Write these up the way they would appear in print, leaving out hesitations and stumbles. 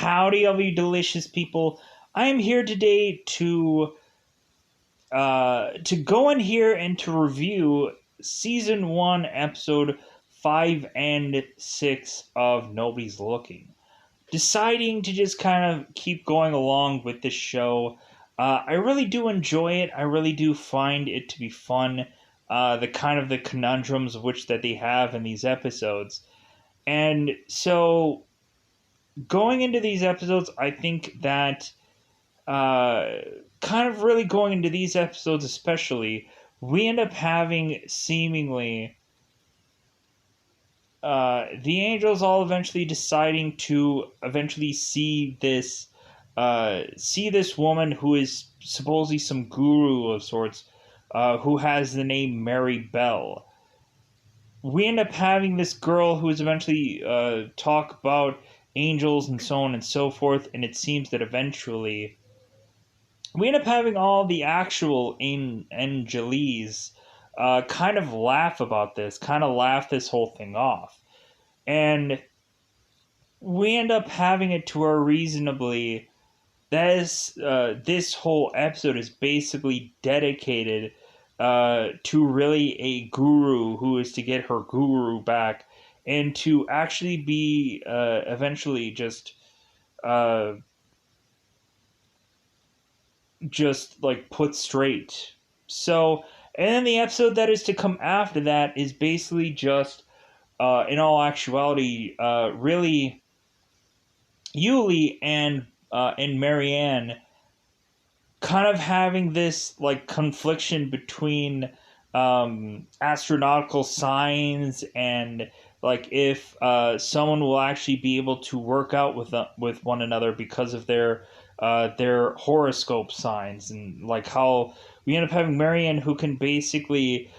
Howdy, all you delicious people. I am here today to go in here and to review season 1, episode 5 and 6 of Nobody's Looking. Deciding to just kind of keep going along with this show. I really do enjoy it. I really do find it to be fun. The conundrums of which that they have in these episodes. And so going into these episodes, I think that uh, kind of really going into these episodes, especially, we end up having seemingly the angels all eventually deciding to eventually see this woman who is supposedly some guru of sorts, who has the name Mary Bell. We end up having this girl who is eventually talk about angels and so on and so forth, and it seems that eventually we end up having all the actual Angeles kind of laugh about this, kind of laugh this whole thing off. And we end up having it to where reasonably this whole episode is basically dedicated to really a guru who is to get her guru back and to actually be eventually just like put straight. So, and then the episode that is to come after that is basically just, in all actuality, really Yuli and Marianne kind of having this like confliction between astronautical signs and like if someone will actually be able to work out with one another because of their horoscope signs, and like how we end up having Marianne who can basically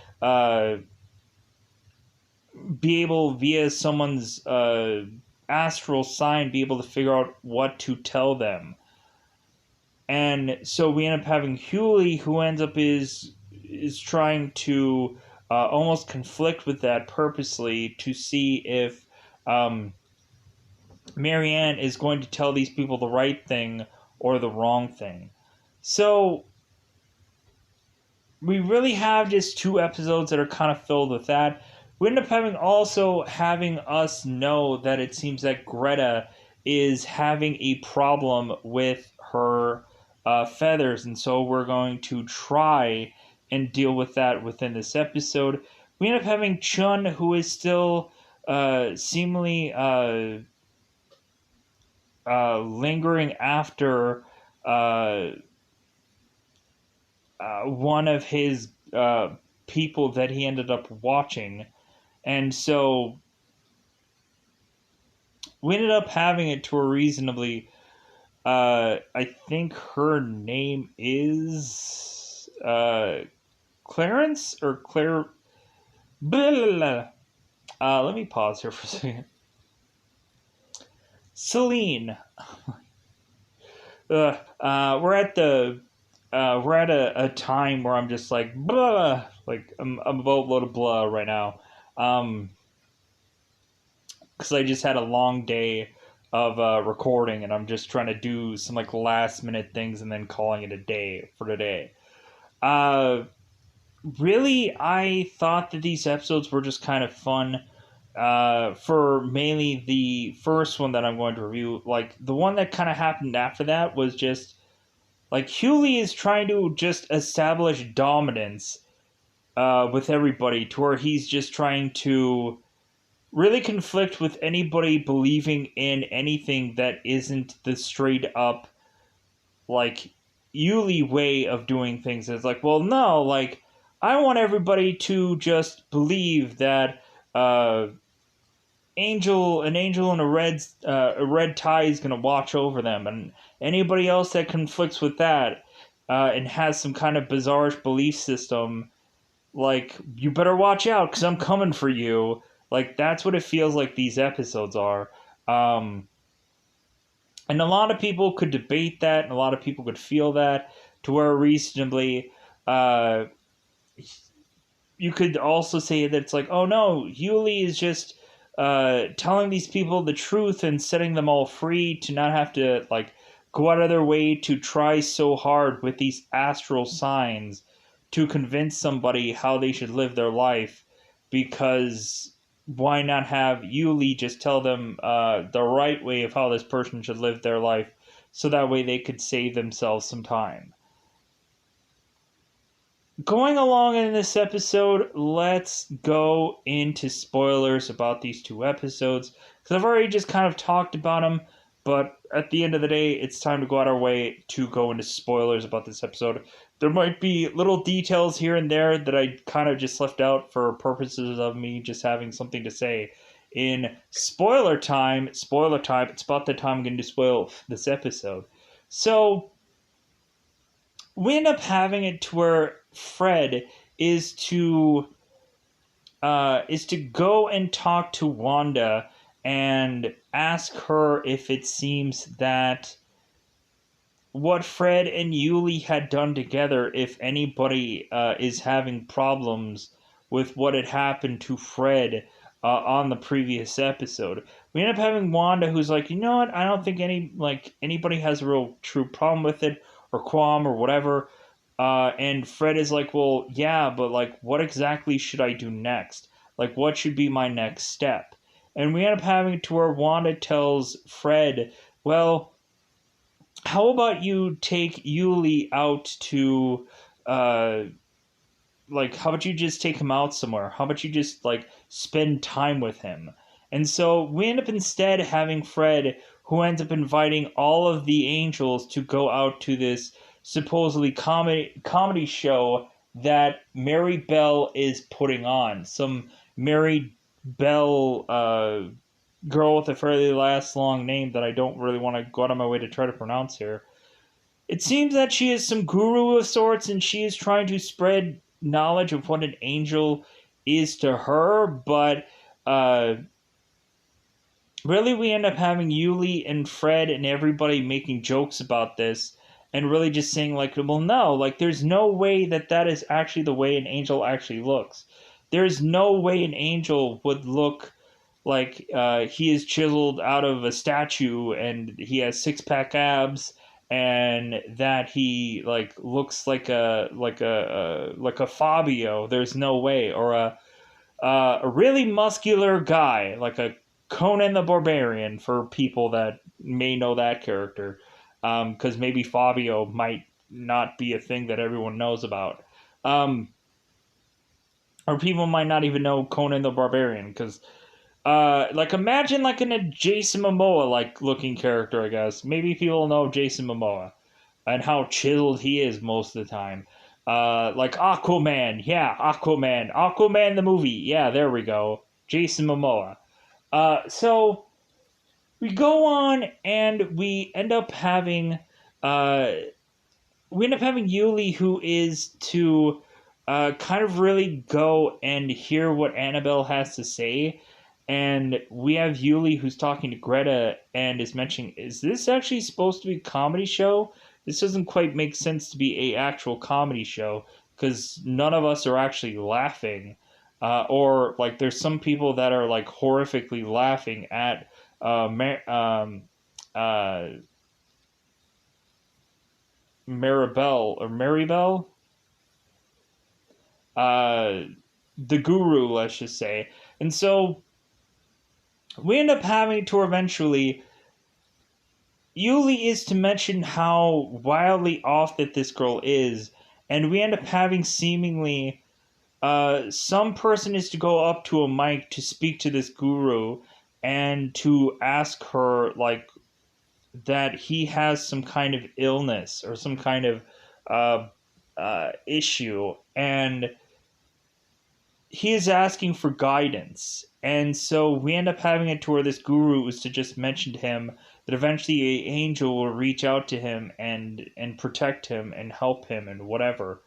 be able via someone's astral sign be able to figure out what to tell them. And so we end up having Hewley, who ends up is trying to almost conflict with that purposely to see if Marianne is going to tell these people the right thing or the wrong thing. So we really have just 2 episodes that are kind of filled with that. We end up having us know that it seems that Greta is having a problem with her feathers, and so we're going to try and deal with that within this episode. We end up having Chun, who is still seemingly lingering after one of his people that he ended up watching. And so we ended up having it to a reasonably, I think her name is Clarence or Claire. Blah, blah, blah. Let me pause here for a second. Celine. We're at a time where I'm just like blah, like I'm a boatload of blah right now, because I just had a long day of recording and I'm just trying to do some like last minute things and then calling it a day for today. Really, I thought that these episodes were just kind of fun. For mainly the first one that I'm going to review, like the one that kind of happened after that was just like Hewley is trying to just establish dominance with everybody, to where he's just trying to really conflict with anybody believing in anything that isn't the straight up like Yuli way of doing things. It's like, well, no, like I want everybody to just believe that an angel in a red tie is gonna watch over them, and anybody else that conflicts with that and has some kind of bizarre belief system, like, you better watch out because I'm coming for you. Like, that's what it feels like these episodes are. And a lot of people could debate that, and a lot of people could feel that, to where reasonably, you could also say that it's like, oh no, Yuli is just telling these people the truth and setting them all free to not have to like go out of their way to try so hard with these astral signs to convince somebody how they should live their life, because why not have Yuli just tell them the right way of how this person should live their life, so that way they could save themselves some time. Going along in this episode, let's go into spoilers about these two episodes, because I've already just kind of talked about them, but at the end of the day, it's time to go out our way to go into spoilers about this episode. There might be little details here and there that I kind of just left out for purposes of me just having something to say. In spoiler time, it's about the time I'm going to spoil this episode. So, we end up having it to where Fred is to go and talk to Wanda and ask her if it seems that what Fred and Yuli had done together, if anybody is having problems with what had happened to Fred on the previous episode. We end up having Wanda, who's like, you know what? I don't think anybody has a real true problem with it, or qualm, or whatever. And Fred is like, well, yeah, but like, what exactly should I do next? Like, what should be my next step? And we end up having to where Wanda tells Fred, well, how about you take Yuli out to, how about you just take him out somewhere? How about you just, like, spend time with him? And so we end up instead having Fred, who ends up inviting all of the angels to go out to this supposedly comedy show that Mary Bell is putting on. Some Mary Bell girl with a fairly last long name that I don't really want to go out of my way to try to pronounce here. It seems that she is some guru of sorts, and she is trying to spread knowledge of what an angel is to her, but really we end up having Yuli and Fred and everybody making jokes about this, and really just saying, like, well, no, like, there's no way that is actually the way an angel actually looks. There's no way an angel would look like he is chiseled out of a statue and he has six-pack abs, and that he like looks like a Fabio. There's no way. Or a really muscular guy, like a Conan the Barbarian, for people that may know that character. Because maybe Fabio might not be a thing that everyone knows about. Or people might not even know Conan the Barbarian, because like, imagine like a Jason Momoa like looking character, I guess. Maybe people know Jason Momoa and how chiseled he is most of the time. Like Aquaman, yeah, Aquaman the movie, yeah, there we go, Jason Momoa. So we go on and we end up having Yuli, who is to kind of really go and hear what Annabelle has to say. And we have Yuli, who's talking to Greta and is mentioning, is this actually supposed to be a comedy show? This doesn't quite make sense to be a actual comedy show, because none of us are actually laughing. Or, like, there's some people that are, like, horrifically laughing at Maribel? The guru, let's just say. And so we end up having to eventually, Yuli is to mention how wildly off that this girl is, and we end up having seemingly some person is to go up to a mic to speak to this guru and to ask her, like, that he has some kind of illness or some kind of issue, and he is asking for guidance. And so we end up having it to where this guru is to just mention to him that eventually an angel will reach out to him and protect him and help him and whatever.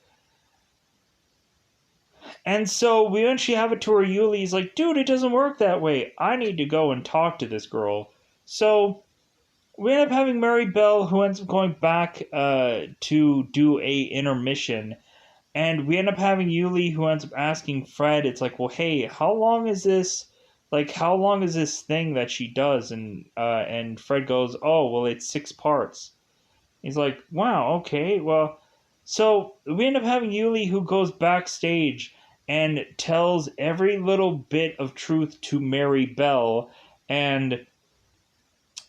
And so we eventually have it to where Yuli's like, dude, it doesn't work that way. I need to go and talk to this girl. So we end up having Mary Bell, who ends up going back to do a intermission. And we end up having Yuli, who ends up asking Fred, it's like, well, hey, how long is this like, how long is this thing that she does? And Fred goes, oh, well, it's 6 parts. He's like, wow, okay, well, so we end up having Yuli, who goes backstage and tells every little bit of truth to Mary Bell, and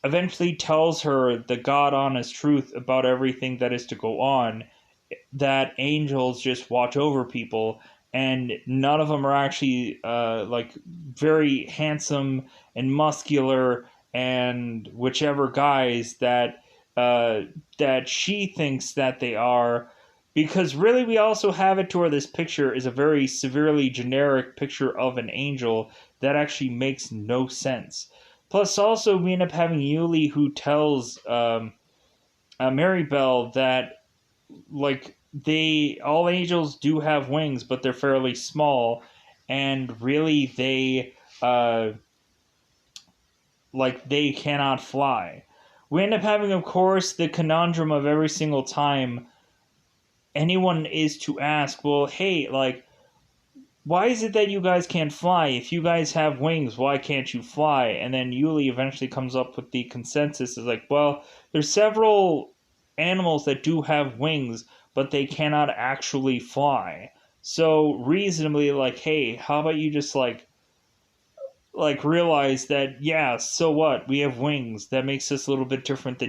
eventually tells her the God honest truth about everything that is to go on, that angels just watch over people, and none of them are actually like very handsome and muscular and whichever guys that she thinks that they are, because really we also have it to where this picture is a very severely generic picture of an angel that actually makes no sense. Plus, also we end up having Yuli, who tells Mary Bell that, like, they all angels do have wings, but they're fairly small, and really uh they cannot fly. We end up having, of course, the conundrum of every single time anyone is to ask, well, hey, like, why is it that you guys can't fly? If you guys have wings, why can't you fly? And then Yuli eventually comes up with the consensus is like, well, there's several animals that do have wings, but they cannot actually fly. So reasonably, like, hey, how about you just realize that, yeah, so what, we have wings, that makes us a little bit different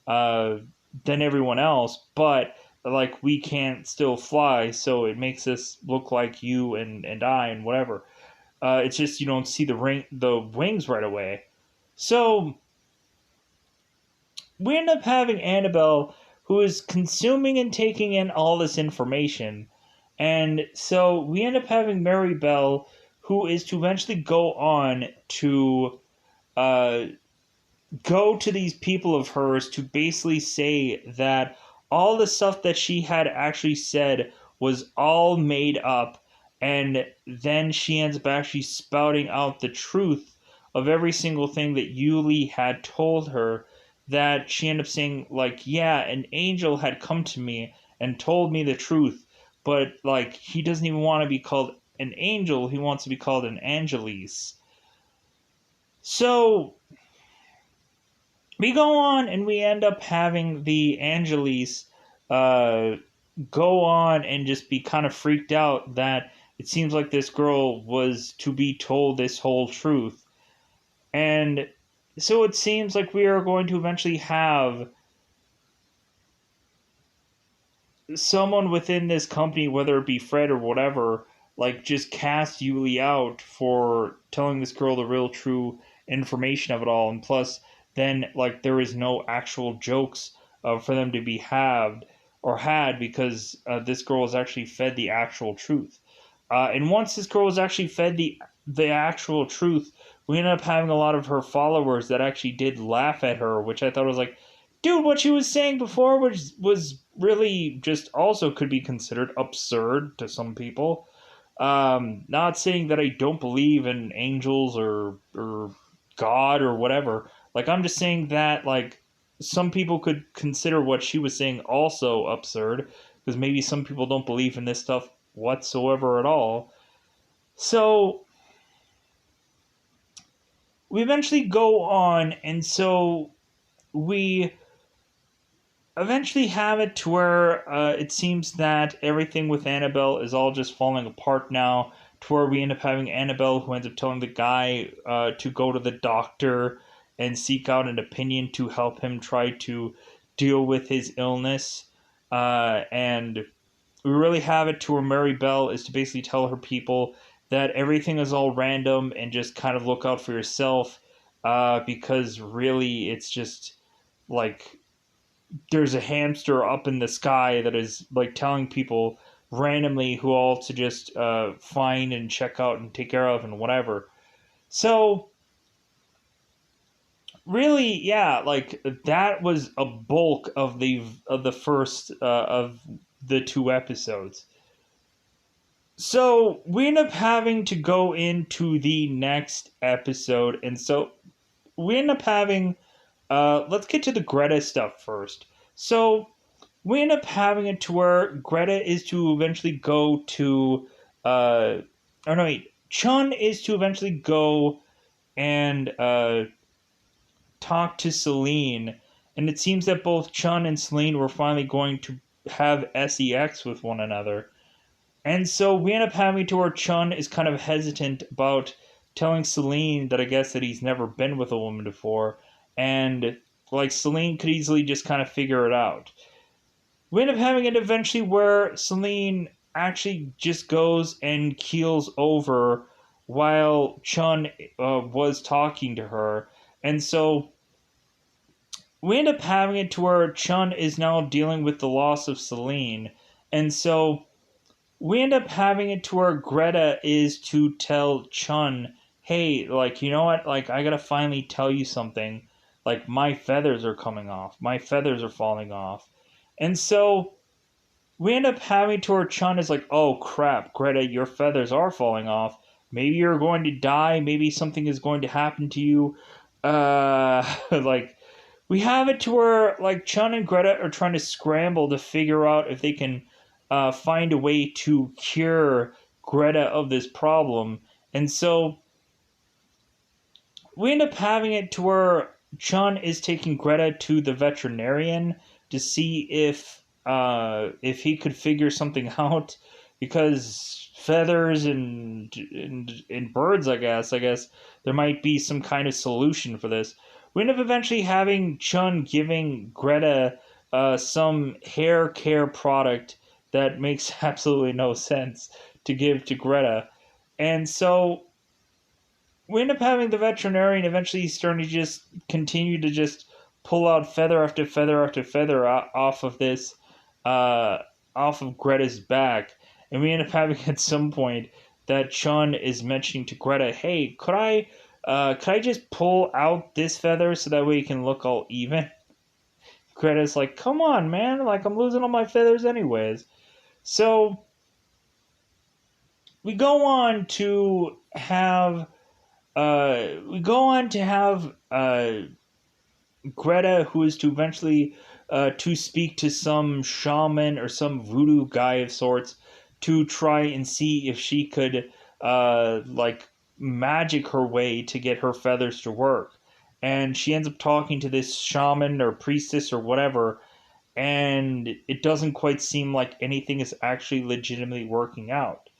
uh than everyone else, but like we can't still fly, so it makes us look like you and I and whatever. It's just you don't see the wings right away. So we end up having Annabelle, who is consuming and taking in all this information. And so we end up having Mary Bell, who is to eventually go on to uh, go to these people of hers to basically say that all the stuff that she had actually said was all made up. And then she ends up actually spouting out the truth of every single thing that Yuli had told her. That she ended up saying, like, yeah, an angel had come to me and told me the truth, but, like, he doesn't even want to be called an angel, he wants to be called an Angelis. So we go on and we end up having the Angelis uh, go on and just be kind of freaked out that it seems like this girl was to be told this whole truth. And so it seems like we are going to eventually have someone within this company, whether it be Fred or whatever, like just cast Yuli out for telling this girl the real true information of it all. And plus, then like there is no actual jokes for them to be had because this girl is actually fed the actual truth. And once this girl was actually fed the actual truth, we ended up having a lot of her followers that actually did laugh at her, which I thought was like, dude, what she was saying before was really just also could be considered absurd to some people. Not saying that I don't believe in angels or God or whatever. Like, I'm just saying that, like, some people could consider what she was saying also absurd because maybe some people don't believe in this stuff whatsoever at all. So we eventually go on, and so we eventually have it to where it seems that everything with Annabelle is all just falling apart now, to where we end up having Annabelle, who ends up telling the guy to go to the doctor and seek out an opinion to help him try to deal with his illness. And we really have it to where Mary Bell is to basically tell her people that everything is all random and just kind of look out for yourself, because really it's just like there's a hamster up in the sky that is like telling people randomly who all to just find and check out and take care of and whatever. So really, yeah, like that was a bulk of the first of the 2 episodes. So we end up having to go into the next episode, and so we end up having let's get to the Greta stuff first. So we end up having it to where Greta is to eventually go to or no wait, Chun is to eventually go and talk to Selene, and it seems that both Chun and Selene were finally going to have sex with one another. And so we end up having to where Chun is kind of hesitant about telling Selene that I guess that he's never been with a woman before, and like Selene could easily just kind of figure it out. We end up having it eventually where Selene actually just goes and keels over while Chun was talking to her. And so we end up having it to where Chun is now dealing with the loss of Selene. And so we end up having it to where Greta is to tell Chun, hey, like, you know what? Like, I gotta finally tell you something. Like, my feathers are coming off. My feathers are falling off. And so we end up having to where Chun is like, oh crap, Greta, your feathers are falling off. Maybe you're going to die. Maybe something is going to happen to you. Like, we have it to where, like, Chun and Greta are trying to scramble to figure out if they can find a way to cure Greta of this problem. And so we end up having it to where Chun is taking Greta to the veterinarian to see if he could figure something out, because feathers and birds, I guess there might be some kind of solution for this. We end up eventually having Chun giving Greta some hair care product that makes absolutely no sense to give to Greta. And so we end up having the veterinarian eventually starting to just continue to just pull out feather after feather after feather off of this, off of Greta's back. And we end up having at some point that Chun is mentioning to Greta, hey, could I just pull out this feather so that way it can look all even? Greta's like, come on, man, like, I'm losing all my feathers anyways. So we go on to have Greta, who is to eventually to speak to some shaman or some voodoo guy of sorts to try and see if she could like magic her way to get her feathers to work. And she ends up talking to this shaman or priestess or whatever, and it doesn't quite seem like anything is actually legitimately working out.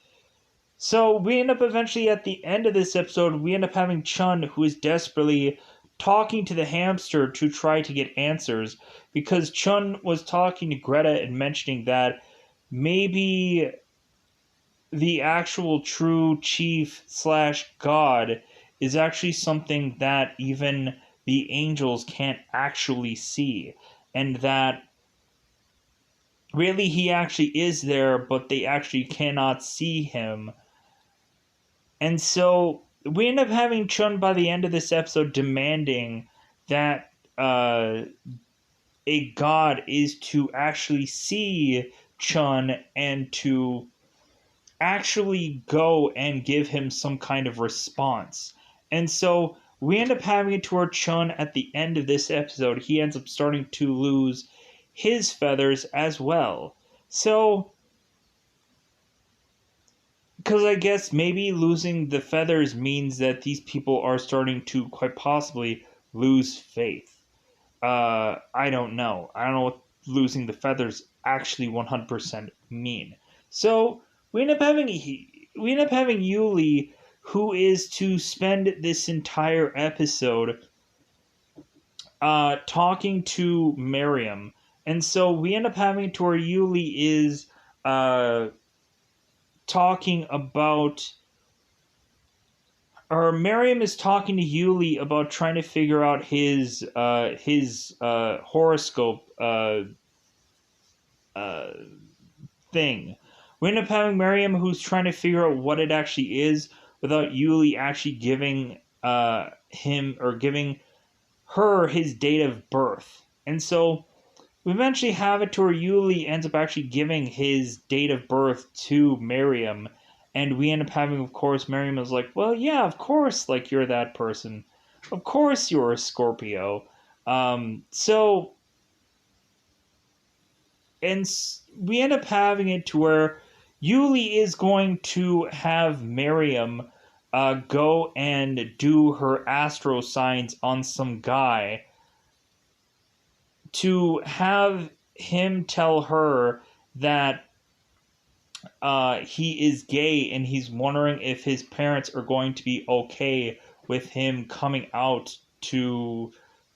So we end up eventually at the end of this episode, we end up having Chun, who is desperately talking to the hamster to try to get answers, because Chun was talking to Greta and mentioning that maybe the actual true chief slash god is actually something that even the angels can't actually see, and that really he actually is there, but they actually cannot see him. And so we end up having Chun by the end of this episode demanding that a god is to actually see Chun and to actually go and give him some kind of response. And so we end up having it to where Chun at the end of this episode, he ends up starting to lose his feathers as well. So, because I guess maybe losing the feathers means that these people are starting to quite possibly lose faith. I don't know. I don't know what losing the feathers actually 100% mean. So we end up having Yuli, who is to spend this entire episode talking to Miriam. And so we end up having it to where Yuli is talking about, or Miriam is talking to Yuli about trying to figure out his horoscope thing. We end up having Miriam who's trying to figure out what it actually is without Yuli actually giving him or giving her his date of birth. And so we eventually have it to where Yuli ends up actually giving his date of birth to Miriam. And we end up having, of course, Miriam is like, well, yeah, of course, like, you're that person. Of course you're a Scorpio. So, and we end up having it to where Yuli is going to have Miriam go and do her astro signs on some guy, to have him tell her that he is gay, and he's wondering if his parents are going to be okay with him coming out to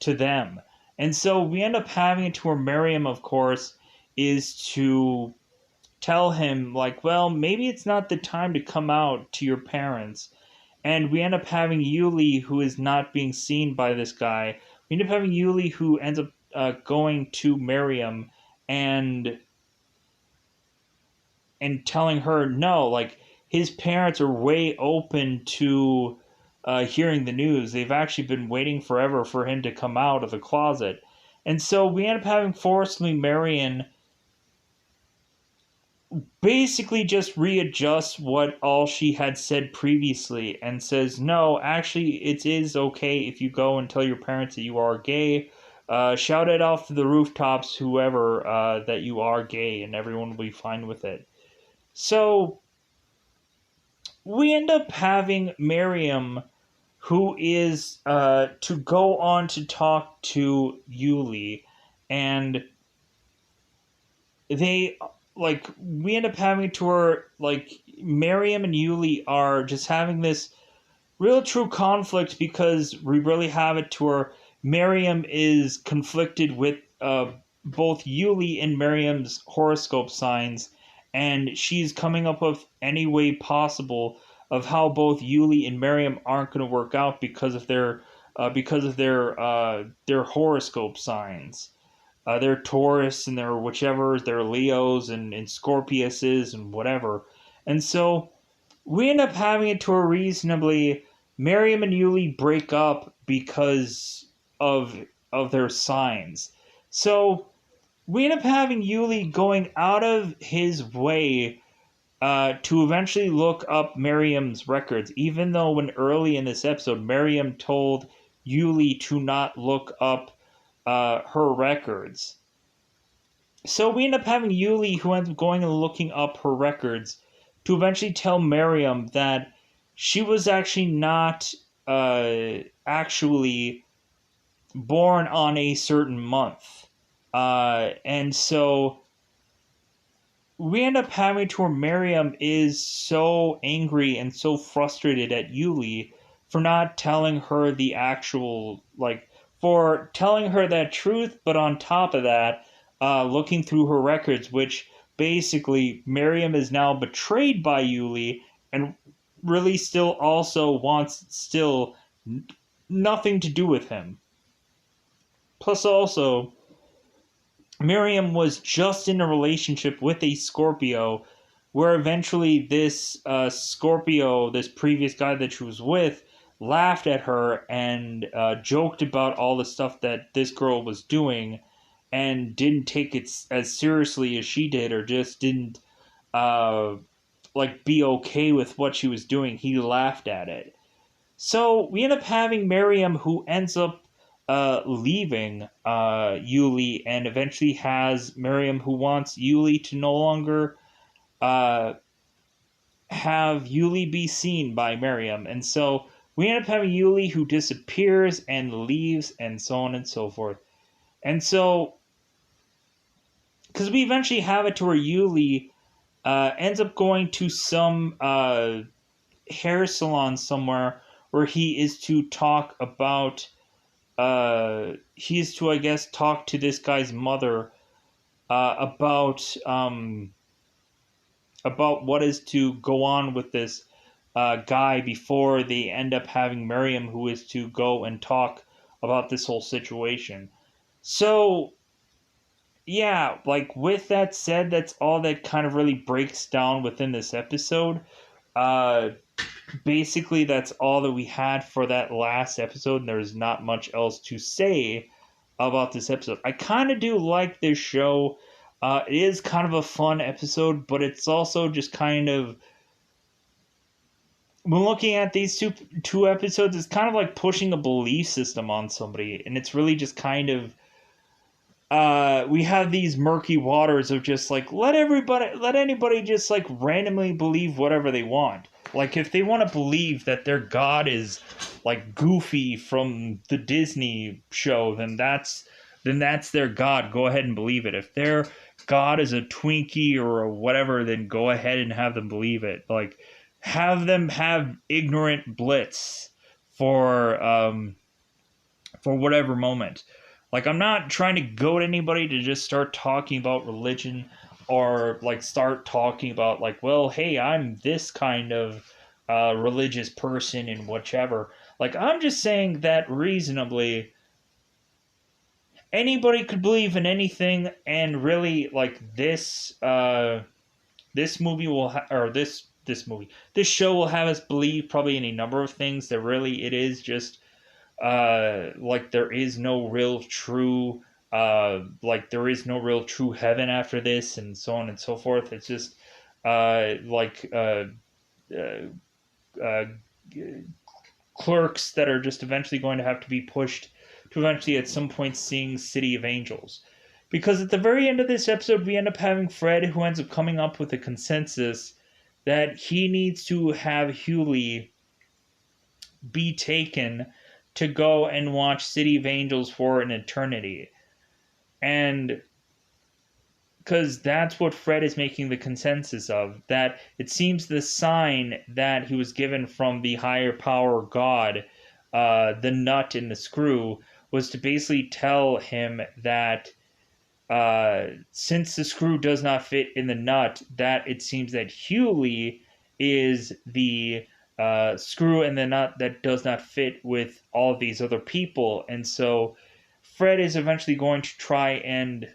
them. And so we end up having it to where Miriam, of course, is to tell him, like, well, maybe it's not the time to come out to your parents. And we end up having Yuli, who is not being seen by this guy. We end up having Yuli, who ends up going to Miriam and telling her no, like, his parents are way open to hearing the news. They've actually been waiting forever for him to come out of the closet. And so we end up having forcibly Marion basically just readjusts what all she had said previously, and says, no, actually, it is okay if you go and tell your parents that you are gay. Shout it off to the rooftops, whoever, that you are gay, and everyone will be fine with it. So we end up having Miriam, who is to go on to talk to Yuli, and they, like, we end up having to her, like, Miriam and Yuli are just having this real true conflict, because we really have it to her. Miriam is conflicted with both Yuli and Miriam's horoscope signs, and she's coming up with any way possible of how both Yuli and Miriam aren't going to work out because of their horoscope signs. They're Taurus, and they're whichever, they're Leos and Scorpiuses and whatever. And so we end up having it to a reasonably, Miriam and Yuli break up because of their signs. So we end up having Yuli going out of his way to eventually look up Miriam's records, even though when early in this episode, Miriam told Yuli to not look up her records. So we end up having Yuli, who ends up going and looking up her records, to eventually tell Miriam that she was actually not actually born on a certain month. And so we end up having to where Miriam is so angry and so frustrated at Yuli for not telling her the actual, like, for telling her that truth, but on top of that, looking through her records, which basically Miriam is now betrayed by Yuli, and really still also wants still nothing to do with him. Plus also, Miriam was just in a relationship with a Scorpio, where eventually this Scorpio, this previous guy that she was with, laughed at her and joked about all the stuff that this girl was doing, and didn't take it as seriously as she did, or just didn't like be okay with what she was doing. He laughed at it. So we end up having Miriam, who ends up leaving Yuli, and eventually has Miriam, who wants Yuli to no longer have Yuli be seen by Miriam. And so we end up having Yuli, who disappears and leaves, and so on and so forth. And so, because we eventually have it to where Yuli ends up going to some hair salon somewhere, where he is to talk about, he is to, I guess, talk to this guy's mother about what is to go on with this guy, before they end up having Miriam, who is to go and talk about this whole situation. So, yeah, like, with that said, that's all that kind of really breaks down within this episode. Basically, that's all that we had for that last episode, and there's not much else to say about this episode. I kind of do like this show. It is kind of a fun episode, but it's also just kind of, when looking at these two episodes, it's kind of like pushing a belief system on somebody, and it's really just kind of, we have these murky waters of just like, let anybody just like randomly believe whatever they want. Like, if they want to believe that their god is like Goofy from the Disney show, then that's their god. Go ahead and believe it. If their god is a Twinkie or a whatever, then go ahead and have them believe it. Like, have them have ignorant blitz for whatever moment. Like, I'm not trying to goad anybody to just start talking about religion, or like start talking about like, well, hey, I'm this kind of religious person and whichever. Like, I'm just saying that reasonably anybody could believe in anything, and really, like, this movie or this show will have us believe probably in a number of things that really it is just like there is no real true like there is no real true heaven after this, and so on and so forth. It's just like uh, uh, clerks that are just eventually going to have to be pushed to eventually at some point seeing City of Angels. Because at the very end of this episode, we end up having Fred, who ends up coming up with a consensus that he needs to have Hughley be taken to go and watch City of Angels for an eternity. And because that's what Fred is making the consensus of, that it seems the sign that he was given from the higher power god, the nut in the screw, was to basically tell him that since the screw does not fit in the nut, that it seems that Hughley is the screw in the nut that does not fit with all of these other people. And so Fred is eventually going to try and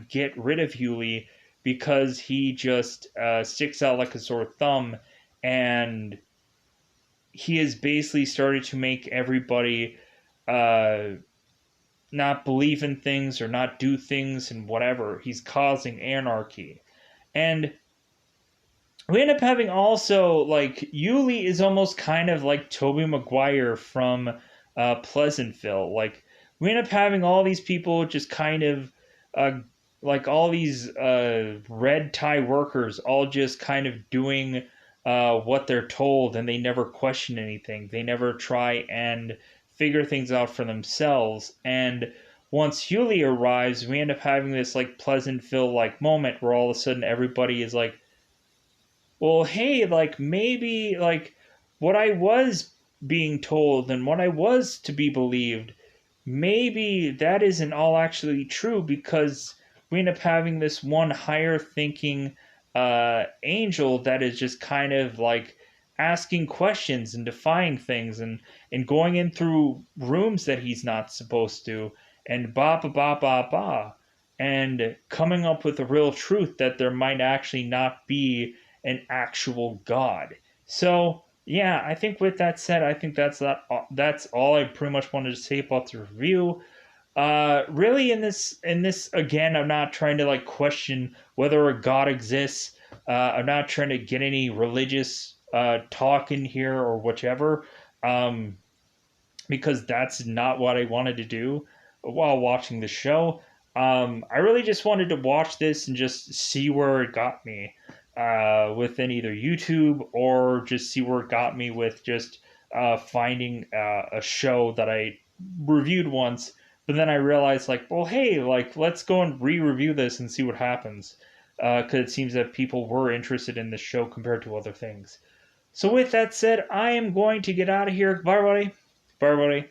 get rid of Hughley, because he just sticks out like a sore thumb, and he has basically started to make everybody not believe in things or not do things and whatever. He's causing anarchy. And we end up having also, like, Yuli is almost kind of like Tobey Maguire from Pleasantville. Like, we end up having all these people just kind of, like, all these red tie workers all just kind of doing what they're told, and they never question anything. They never try and figure things out for themselves. And once Hughley arrives, we end up having this, like, Pleasantville like moment where all of a sudden everybody is like, well, hey, like, maybe, like, what I was being told and what I was to be believed, maybe that isn't all actually true, because we end up having this one higher thinking angel that is just kind of like asking questions and defying things, and going in through rooms that he's not supposed to, and ba ba ba ba ba, and coming up with the real truth that there might actually not be an actual God. So yeah, I think with that said, I think that's all I pretty much wanted to say about the review. Really, in this again, I'm not trying to like question whether a God exists. I'm not trying to get any religious talk in here or whichever, because that's not what I wanted to do while watching the show. I really just wanted to watch this and just see where it got me within either YouTube, or just see where it got me with just finding a show that I reviewed once. But then I realized, like, well, hey, like, let's go and re-review this and see what happens. Because it seems that people were interested in this show compared to other things. So with that said, I am going to get out of here. Bye, everybody. Bye, everybody.